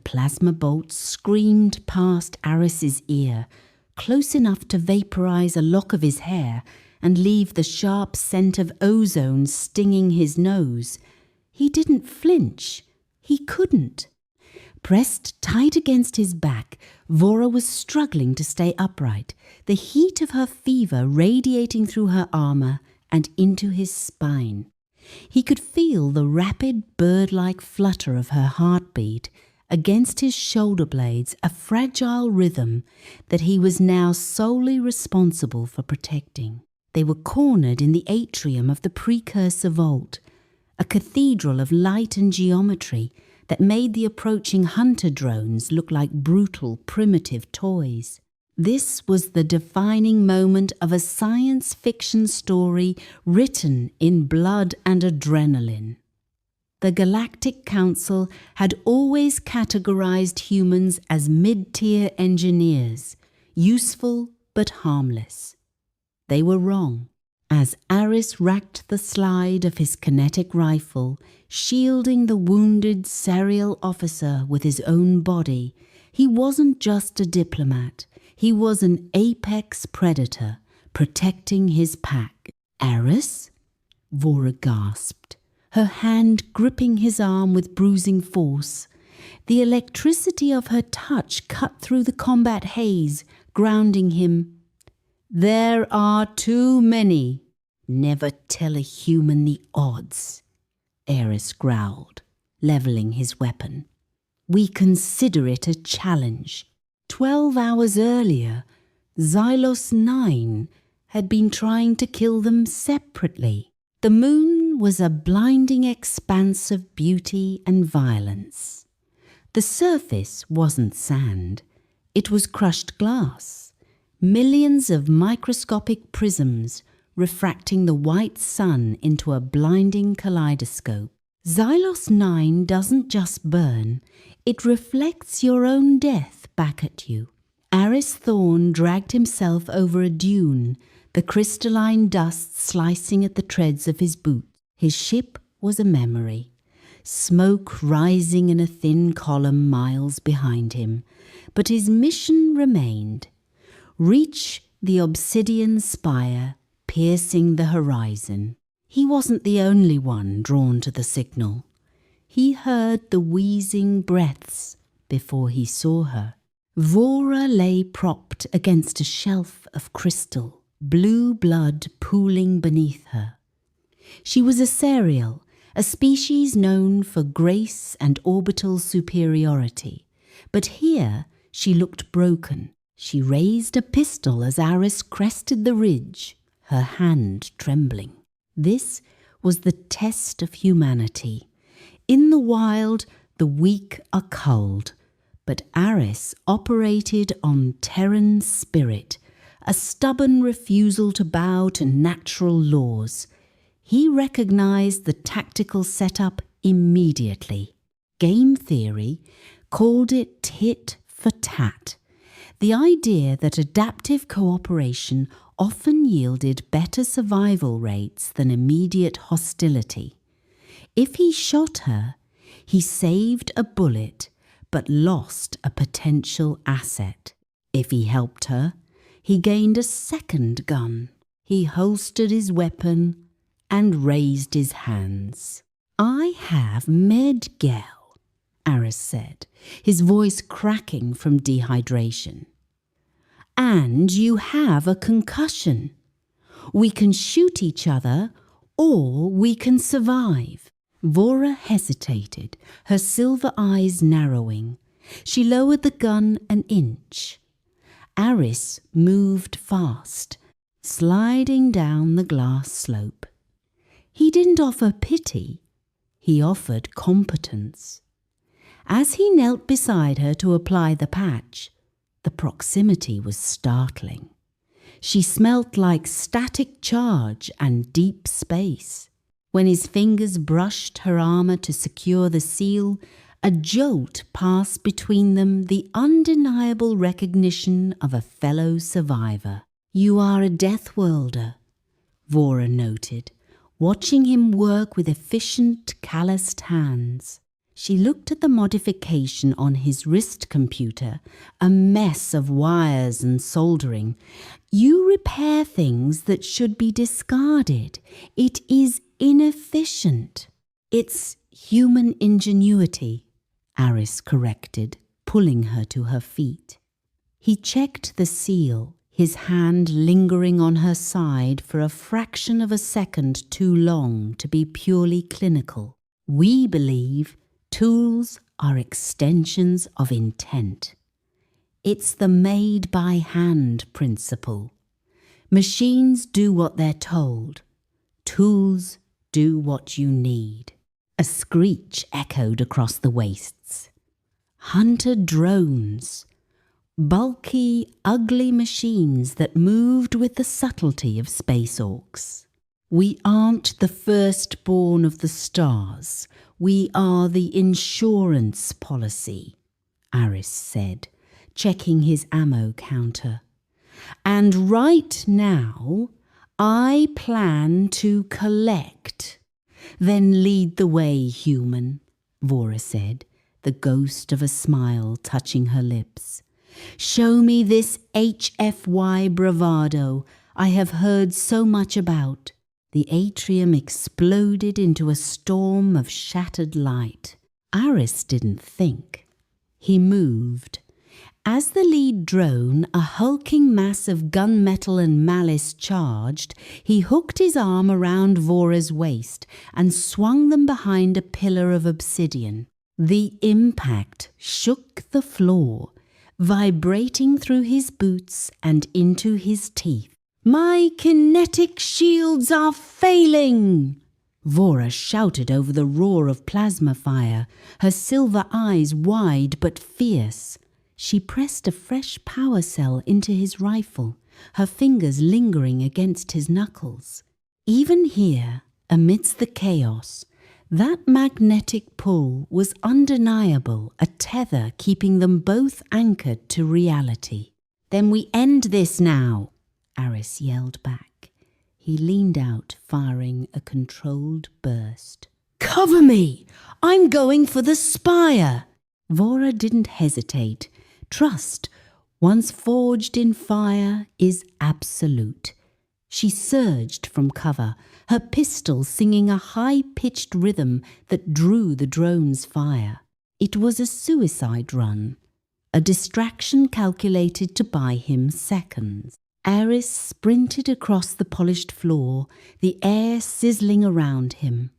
plasma bolts screamed past Aris's ear, close enough to vaporize a lock of his hair and leave the sharp scent of ozone stinging his nose. He didn't flinch. He couldn't. Pressed tight against his back, Vora was struggling to stay upright, the heat of her fever radiating through her armor and into his spine. He could feel the rapid bird-like flutter of her heartbeat against his shoulder blades, a fragile rhythm that he was now solely responsible for protecting. They were cornered in the atrium of the Precursor vault, a cathedral of light and geometry that made the approaching hunter drones look like brutal, primitive toys. This was the defining moment of a science fiction story written in blood and adrenaline. The Galactic Council had always categorized humans as mid-tier engineers, useful but harmless. They were wrong. As Aris racked the slide of his kinetic rifle, shielding the wounded serial officer with his own body, he wasn't just a diplomat. He was an apex predator, protecting his pack. Aris? Vora gasped, her hand gripping his arm with bruising force. The electricity of her touch cut through the combat haze, grounding him. There are too many. Never tell a human the odds, Aris growled, leveling his weapon. We consider it a challenge. 12 hours earlier, Xylos 9 had been trying to kill them separately. The moon was a blinding expanse of beauty and violence. The surface wasn't sand. It was crushed glass. Millions of microscopic prisms refracting the white sun into a blinding kaleidoscope. Xylos 9 doesn't just burn, it reflects your own death back at you. Aris Thorn dragged himself over a dune, the crystalline dust slicing at the treads of his boots. His ship was a memory, smoke rising in a thin column miles behind him, but his mission remained. Reach the obsidian spire, piercing the horizon. He wasn't the only one drawn to the signal. He heard the wheezing breaths before he saw her. Vora lay propped against a shelf of crystal, blue blood pooling beneath her. She was a serial, a species known for grace and orbital superiority, but here she looked broken. She raised a pistol as Aris crested the ridge, her hand trembling. This was the test of humanity. In the wild, the weak are culled, but Aris operated on Terran spirit, a stubborn refusal to bow to natural laws. He recognized the tactical setup immediately. Game theory called it tit for tat. The idea that adaptive cooperation often yielded better survival rates than immediate hostility. If he shot her, he saved a bullet but lost a potential asset. If he helped her, he gained a second gun. He holstered his weapon and raised his hands. I have Medgel, Aris said, his voice cracking from dehydration. And you have a concussion. We can shoot each other, or we can survive. Vora hesitated, her silver eyes narrowing. She lowered the gun an inch. Aris moved fast, sliding down the glass slope. He didn't offer pity, he offered competence. As he knelt beside her to apply the patch, the proximity was startling. She smelt like static charge and deep space. When his fingers brushed her armor to secure the seal, a jolt passed between them, the undeniable recognition of a fellow survivor. You are a death worlder, Vora noted, watching him work with efficient, calloused hands. She looked at the modification on his wrist computer, a mess of wires and soldering. You repair things that should be discarded. It is inefficient. It's human ingenuity, Aris corrected, pulling her to her feet. He checked the seal, his hand lingering on her side for a fraction of a second too long to be purely clinical. We believe tools are extensions of intent. It's the made-by-hand principle. Machines do what they're told. Tools do what you need. A screech echoed across the wastes. Hunter drones. Bulky, ugly machines that moved with the subtlety of Space Orcs. We aren't the firstborn of the stars. We are the insurance policy, Aris said, checking his ammo counter. And right now, I plan to collect. Then lead the way, human, Vora said, the ghost of a smile touching her lips. Show me this HFY bravado I have heard so much about. The atrium exploded into a storm of shattered light. Aris didn't think. He moved. As the lead drone, a hulking mass of gunmetal and malice charged, he hooked his arm around Vora's waist and swung them behind a pillar of obsidian. The impact shook the floor, vibrating through his boots and into his teeth. My kinetic shields are failing! Vora shouted over the roar of plasma fire, her silver eyes wide but fierce. She pressed a fresh power cell into his rifle, her fingers lingering against his knuckles. Even here, amidst the chaos, that magnetic pull was undeniable, a tether keeping them both anchored to reality. Then we end this now, Aris yelled back. He leaned out, firing a controlled burst. Cover me! I'm going for the spire! Vora didn't hesitate. Trust, once forged in fire, is absolute. She surged from cover, her pistol singing a high-pitched rhythm that drew the drone's fire. It was a suicide run, a distraction calculated to buy him seconds. Aris sprinted across the polished floor, the air sizzling around him.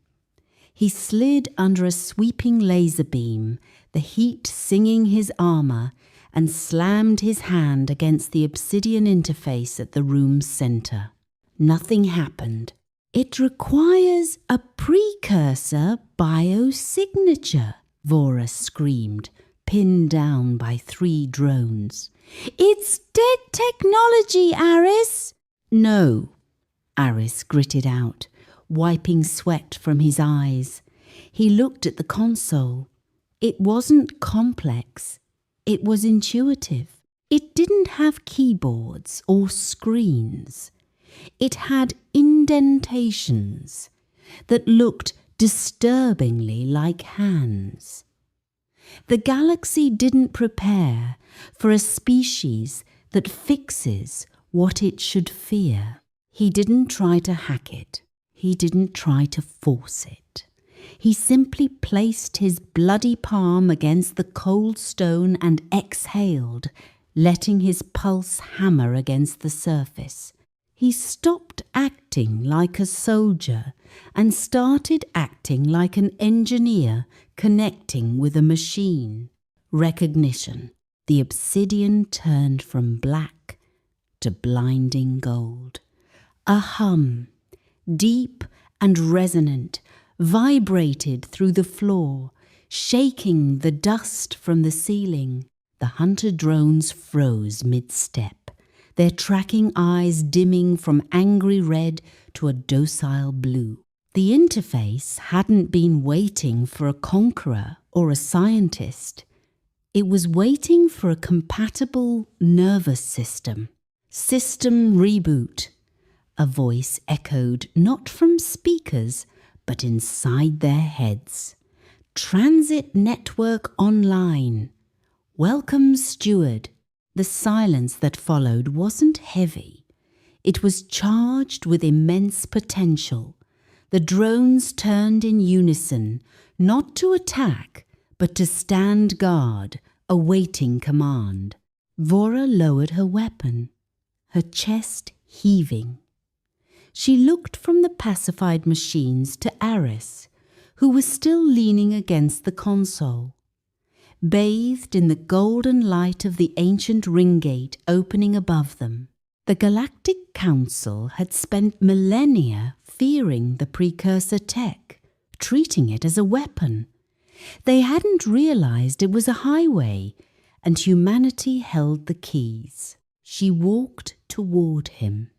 He slid under a sweeping laser beam, the heat singing his armor, and slammed his hand against the obsidian interface at the room's center. Nothing happened. It requires a precursor biosignature, Vora screamed, pinned down by 3 drones. It's dead technology, Aris! No, Aris gritted out, wiping sweat from his eyes. He looked at the console. It wasn't complex. It was intuitive. It didn't have keyboards or screens. It had indentations that looked disturbingly like hands. The galaxy didn't prepare for a species that fixes what it should fear. He didn't try to hack it. He didn't try to force it. He simply placed his bloody palm against the cold stone and exhaled, letting his pulse hammer against the surface. He stopped acting like a soldier and started acting like an engineer connecting with a machine. Recognition. The obsidian turned from black to blinding gold. A hum, deep and resonant, vibrated through the floor, shaking the dust from the ceiling. The hunter drones froze mid-step, their tracking eyes dimming from angry red to a docile blue. The interface hadn't been waiting for a conqueror or a scientist. It was waiting for a compatible nervous system. System reboot. A voice echoed not from speakers, but inside their heads. Transit Network Online. Welcome, steward. The silence that followed wasn't heavy. It was charged with immense potential. The drones turned in unison, not to attack, but to stand guard, awaiting command. Vora lowered her weapon, her chest heaving. She looked from the pacified machines to Aris, who was still leaning against the console. Bathed in the golden light of the ancient ring gate opening above them, the Galactic Council had spent millennia fearing the Precursor tech, treating it as a weapon. They hadn't realized it was a highway, and humanity held the keys. She walked toward him,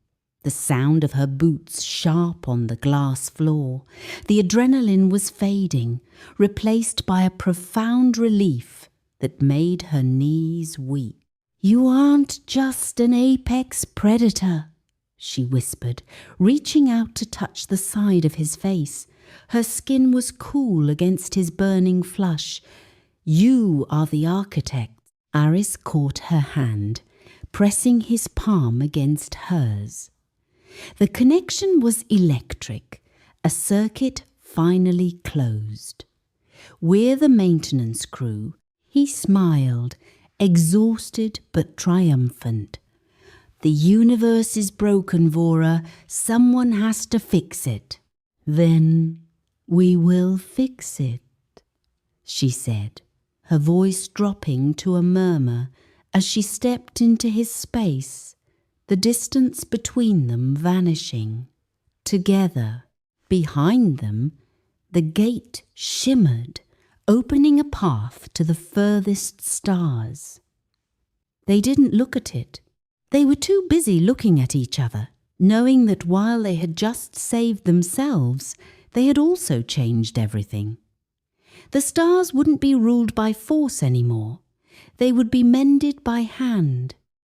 the sound of her boots sharp on the glass floor. The adrenaline was fading, replaced by a profound relief that made her knees weak. "You aren't just an apex predator," she whispered, reaching out to touch the side of his face. Her skin was cool against his burning flush. "You are the architect." Aris caught her hand, pressing his palm against hers. The connection was electric, a circuit finally closed. "We're the maintenance crew." He smiled, exhausted but triumphant. "The universe is broken, Vora. Someone has to fix it." "Then we will fix it," she said, her voice dropping to a murmur as she stepped into his space, the distance between them vanishing. Together, behind them, the gate shimmered, opening a path to the furthest stars. They didn't look at it. They were too busy looking at each other, knowing that while they had just saved themselves, they had also changed everything. The stars wouldn't be ruled by force anymore. They would be mended by hand,